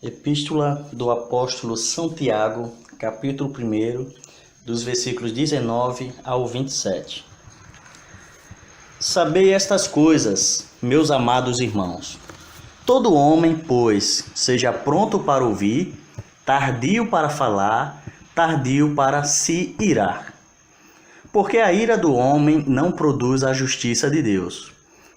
Epístola do Apóstolo São Tiago, capítulo 1, dos versículos 19 ao 27. Sabei estas coisas, meus amados irmãos. Todo homem, pois, seja pronto para ouvir, tardio para falar, tardio para se irar. Porque a ira do homem não produz a justiça de Deus.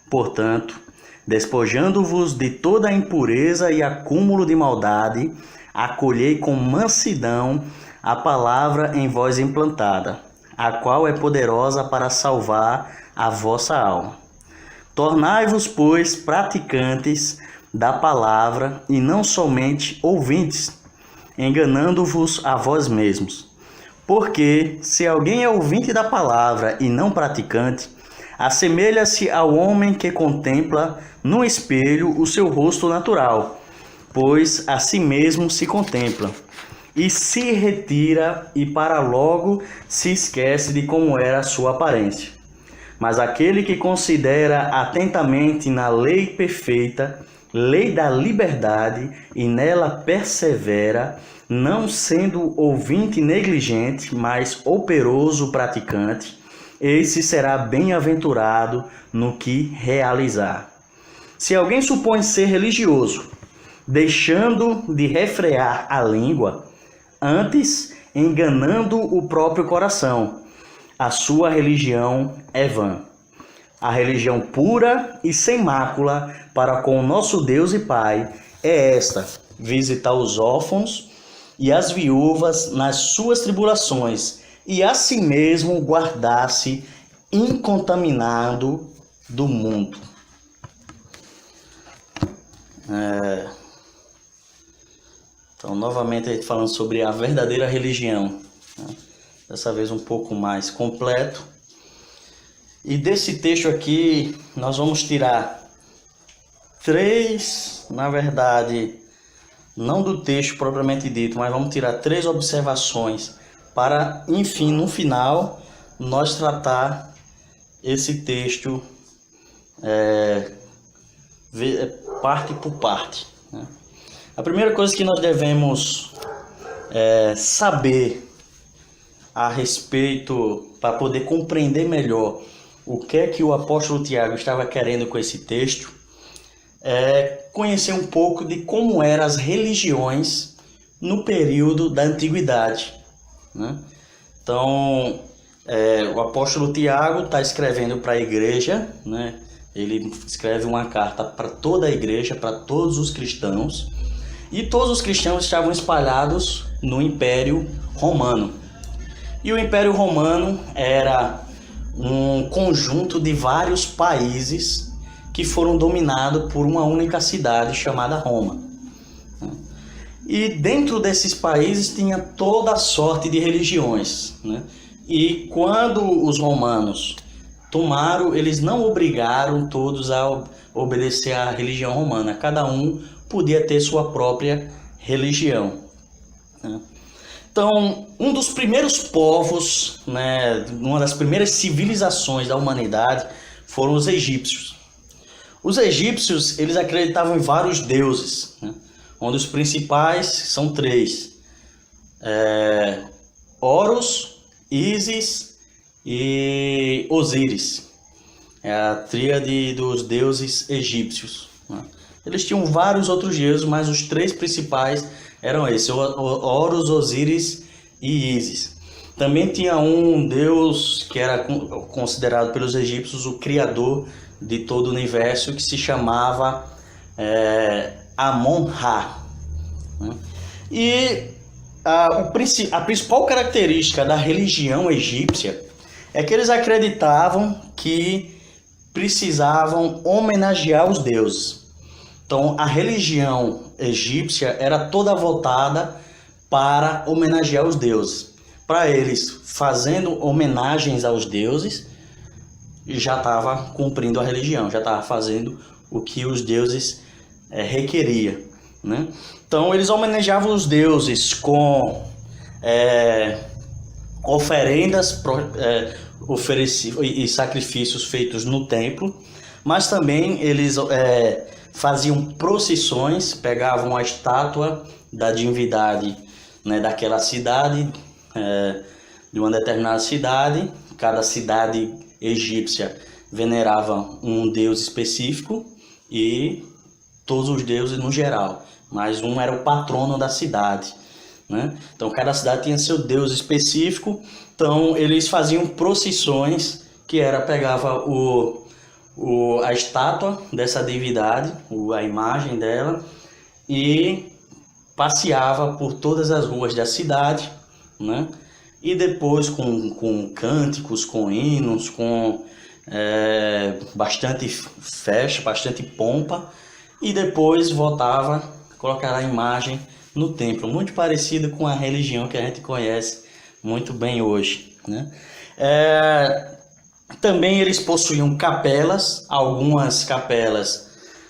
Portanto, despojando-vos de toda a impureza e acúmulo de maldade, acolhei com mansidão a palavra em vós implantada, a qual é poderosa para salvar a vossa alma. Tornai-vos, pois, praticantes da palavra e não somente ouvintes, enganando-vos a vós mesmos. Porque, se alguém é ouvinte da palavra e não praticante, assemelha-se ao homem que contempla no espelho o seu rosto natural, pois a si mesmo se contempla, e se retira e para logo se esquece de como era a sua aparência. Mas aquele que considera atentamente na lei perfeita, lei da liberdade, e nela persevera, não sendo ouvinte negligente, mas operoso praticante, esse será bem-aventurado no que realizar. Se alguém supõe ser religioso, deixando de refrear a língua, antes enganando o próprio coração, a sua religião é vã. A religião pura e sem mácula para com o nosso Deus e Pai é esta: visitar os órfãos e as viúvas nas suas tribulações, e a si mesmo guardar-se incontaminado do mundo. Então, novamente, falando sobre a verdadeira religião, né? Dessa vez um pouco mais completo. E desse texto aqui, nós vamos tirar três, na verdade, não do texto propriamente dito, mas vamos tirar três observações para, enfim, no final, nós tratar esse texto parte por parte, né? A primeira coisa que nós devemos saber a respeito, para poder compreender melhor o que é que o apóstolo Tiago estava querendo com esse texto, é conhecer um pouco de como eram as religiões no período da antiguidade, né? Então, o apóstolo Tiago está escrevendo para a igreja, né? Ele escreve uma carta para toda a igreja, para todos os cristãos, e todos os cristãos estavam espalhados no Império Romano. E o Império Romano era um conjunto de vários países que foram dominados por uma única cidade chamada Roma. E dentro desses países tinha toda a sorte de religiões, né? E quando os romanos tomaram, eles não obrigaram todos a obedecer à religião romana. Cada um podia ter sua própria religião, né? Então, um dos primeiros povos, né, uma das primeiras civilizações da humanidade foram os egípcios. Os egípcios, eles acreditavam em vários deuses, né, onde os principais são três: Horus, Ísis e Osíris. É a tríade dos deuses egípcios, né? Eles tinham vários outros deuses, mas os três principais eram esses: Horus, Osíris e Ísis. Também tinha um deus que era considerado pelos egípcios o criador de todo o universo, que se chamava Amon-Ra, né? E a principal característica da religião egípcia é que eles acreditavam que precisavam homenagear os deuses. Então, a religião egípcia era toda voltada para homenagear os deuses. Para eles, fazendo homenagens aos deuses, já estava cumprindo a religião, já estava fazendo o que os deuses requeriam, né? Então, eles homenageavam os deuses com oferendas e sacrifícios feitos no templo, mas também eles faziam procissões, pegavam a estátua da divindade, né, daquela cidade, de uma determinada cidade. Cada cidade egípcia venerava um deus específico e todos os deuses no geral, mas um era o patrono da cidade, né? Então cada cidade tinha seu deus específico. Então eles faziam procissões, que era pegava a estátua dessa divindade, a imagem dela, e passeava por todas as ruas da cidade, né? E depois com cânticos, com hinos, com bastante festa, bastante pompa, e depois voltava a colocar a imagem no templo, muito parecido com a religião que a gente conhece muito bem hoje, né? Também eles possuíam capelas. Algumas capelas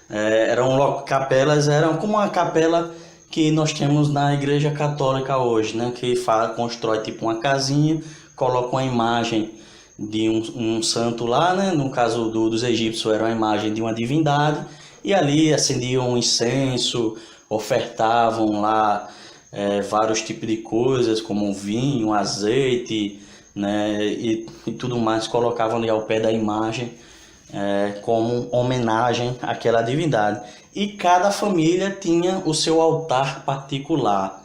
eram como uma capela que nós temos na Igreja Católica hoje, né? Que constrói tipo uma casinha, coloca uma imagem de um santo lá, né? No caso dos egípcios era uma imagem de uma divindade, e ali acendiam um incenso, ofertavam lá vários tipos de coisas, como vinho, azeite, né? E tudo mais, colocavam ali ao pé da imagem como homenagem àquela divindade. E cada família tinha o seu altar particular,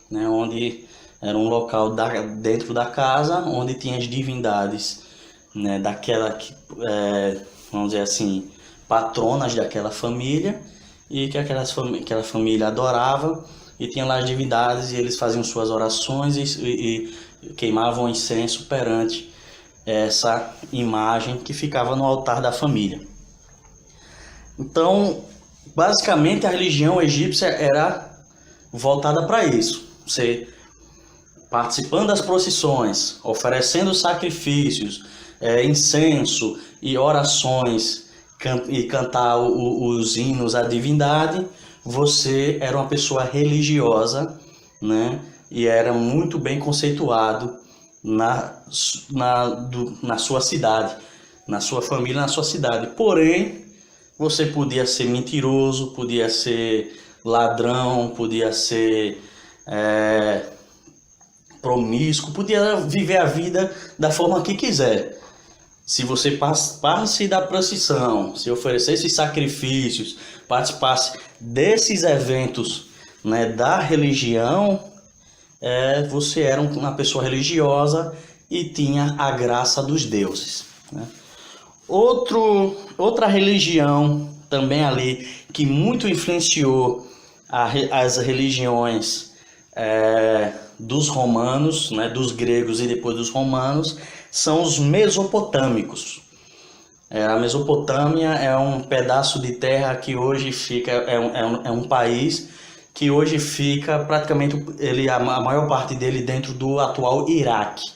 né? Onde era um local dentro da casa onde tinha as divindades, né? Vamos dizer assim, patronas daquela família, e que aquela família adorava, e tinha lá as divindades, e eles faziam suas orações e queimavam incenso perante essa imagem que ficava no altar da família. Então, basicamente, a religião egípcia era voltada para isso. Você participando das procissões, oferecendo sacrifícios, incenso e orações, e cantar os hinos à divindade, você era uma pessoa religiosa, né? E era muito bem conceituado na sua cidade, na sua família, na sua cidade. Porém, você podia ser mentiroso, podia ser ladrão, podia ser promíscuo, podia viver a vida da forma que quiser. Se você participasse da procissão, se oferecesse sacrifícios, participasse desses eventos, né, da religião, você era uma pessoa religiosa e tinha a graça dos deuses, né? Outra religião também ali que muito influenciou as religiões dos romanos, né, dos gregos e depois dos romanos, são os mesopotâmicos. A Mesopotâmia é um pedaço de terra que hoje fica, é um país que hoje fica praticamente a maior parte dele dentro do atual Iraque,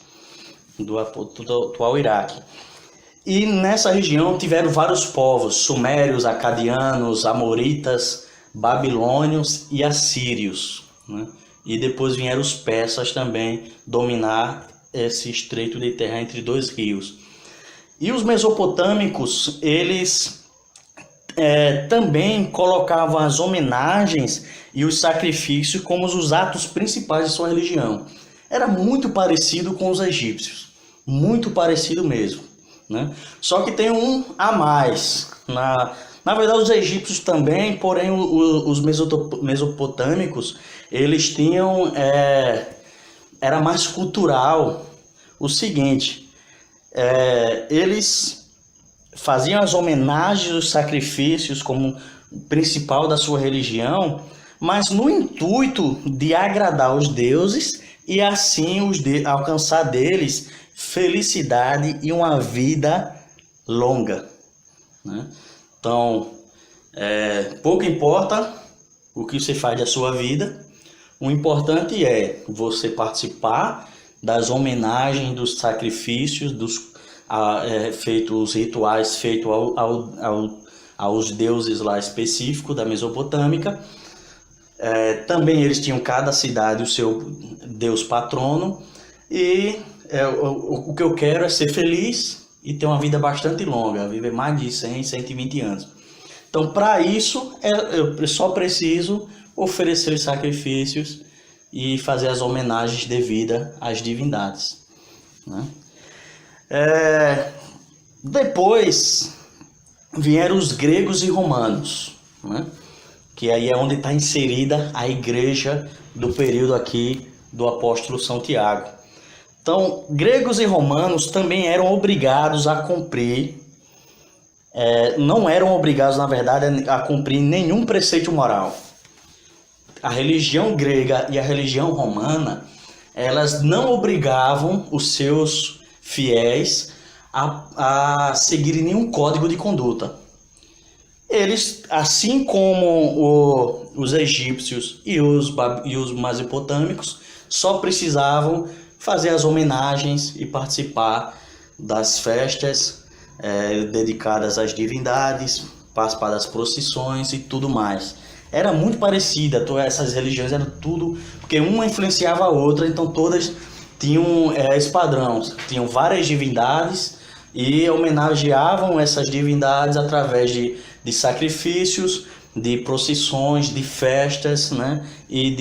E nessa região tiveram vários povos: sumérios, acadianos, amoritas, babilônios e assírios, né? E depois vieram os persas também dominar esse estreito de terra entre dois rios. E os mesopotâmicos, eles também colocavam as homenagens e os sacrifícios como os atos principais de sua religião. Era muito parecido com os egípcios, muito parecido mesmo, né? Só que tem um a mais. Na verdade, os egípcios também, porém os mesopotâmicos, eles tinham... era mais cultural o seguinte: eles faziam as homenagens, os sacrifícios como principal da sua religião, mas no intuito de agradar os deuses e assim alcançar deles felicidade e uma vida longa, né? Então, pouco importa o que você faz da sua vida, o importante é você participar das homenagens, dos sacrifícios, os rituais feitos aos deuses lá específicos da Mesopotâmica. Também eles tinham cada cidade o seu deus patrono, e o que eu quero é ser feliz e ter uma vida bastante longa, viver mais de 100, 120 anos. Então, para isso, eu só preciso oferecer os sacrifícios e fazer as homenagens devidas às divindades, né? Depois vieram os gregos e romanos, né? Que aí é onde está inserida a igreja do período aqui do apóstolo São Tiago. Então, gregos e romanos também eram obrigados a cumprir, não eram obrigados, na verdade, a cumprir nenhum preceito moral. A religião grega e a religião romana, elas não obrigavam os seus fiéis a seguirem nenhum código de conduta. Eles, assim como os egípcios e os mesopotâmicos, só precisavam fazer as homenagens e participar das festas dedicadas às divindades, participar das procissões e tudo mais. Era muito parecida, essas religiões eram tudo, porque uma influenciava a outra, então todas tinham esse padrão, tinham várias divindades e homenageavam essas divindades através de sacrifícios, de procissões, de festas, né? E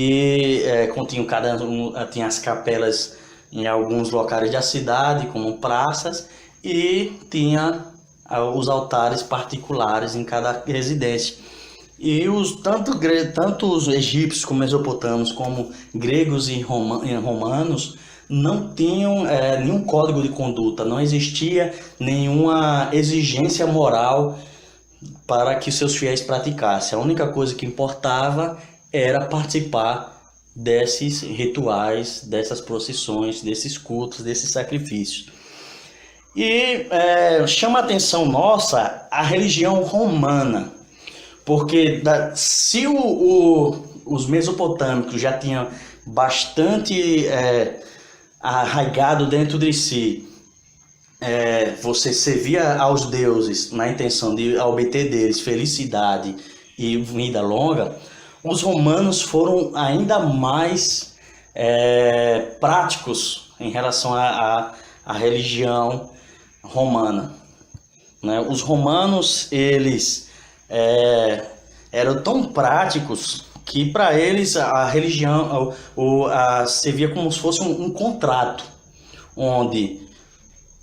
tinha as capelas em alguns locais da cidade, como praças, e tinha os altares particulares em cada residência. E tanto os egípcios como mesopotâmios, como gregos e romanos, não tinham nenhum código de conduta, não existia nenhuma exigência moral para que seus fiéis praticassem. A única coisa que importava era participar desses rituais, dessas procissões, desses cultos, desses sacrifícios. E chama a atenção nossa a religião romana, porque se os mesopotâmicos já tinham bastante arraigado dentro de si, você servia aos deuses na intenção de obter deles felicidade e vida longa, os romanos foram ainda mais práticos em relação à religião romana, né? Os romanos, eles eram tão práticos que para eles a religião servia como se fosse um contrato, onde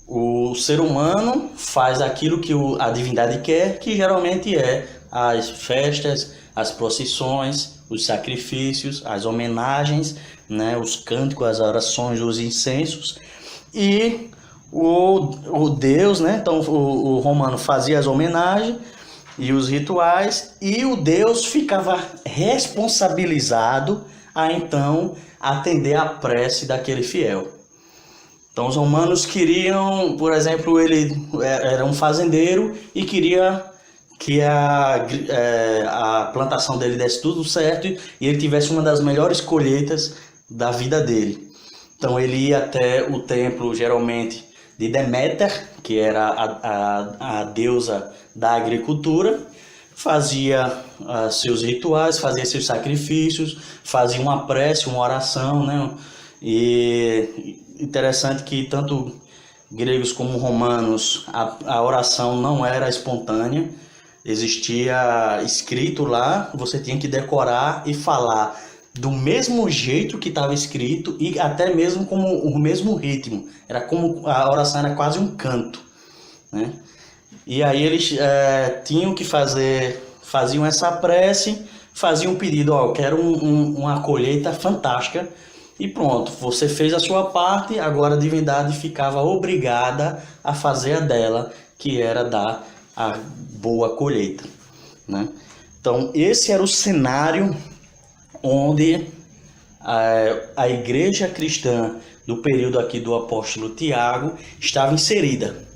o ser humano faz aquilo que a divindade quer, que geralmente é as festas, as procissões, os sacrifícios, as homenagens, né, os cânticos, as orações, os incensos, e o Deus, né? Então o romano fazia as homenagens e os rituais, e o Deus ficava responsabilizado a então atender a prece daquele fiel. Então os romanos queriam, por exemplo, ele era um fazendeiro e queria que a plantação dele desse tudo certo e ele tivesse uma das melhores colheitas da vida dele. Então ele ia até o templo, geralmente, de Deméter, que era a deusa da agricultura, fazia seus rituais, fazia seus sacrifícios, fazia uma prece, uma oração, né? E interessante que tanto gregos como romanos, a oração não era espontânea, existia escrito lá, você tinha que decorar e falar do mesmo jeito que estava escrito e até mesmo como o mesmo ritmo. Era como a oração era quase um canto, né? E aí eles tinham que faziam essa prece, faziam um pedido, eu quero uma colheita fantástica, e pronto, você fez a sua parte, agora a divindade ficava obrigada a fazer a dela, que era dar a boa colheita, né? Então esse era o cenário onde a igreja cristã do período aqui do apóstolo Tiago estava inserida.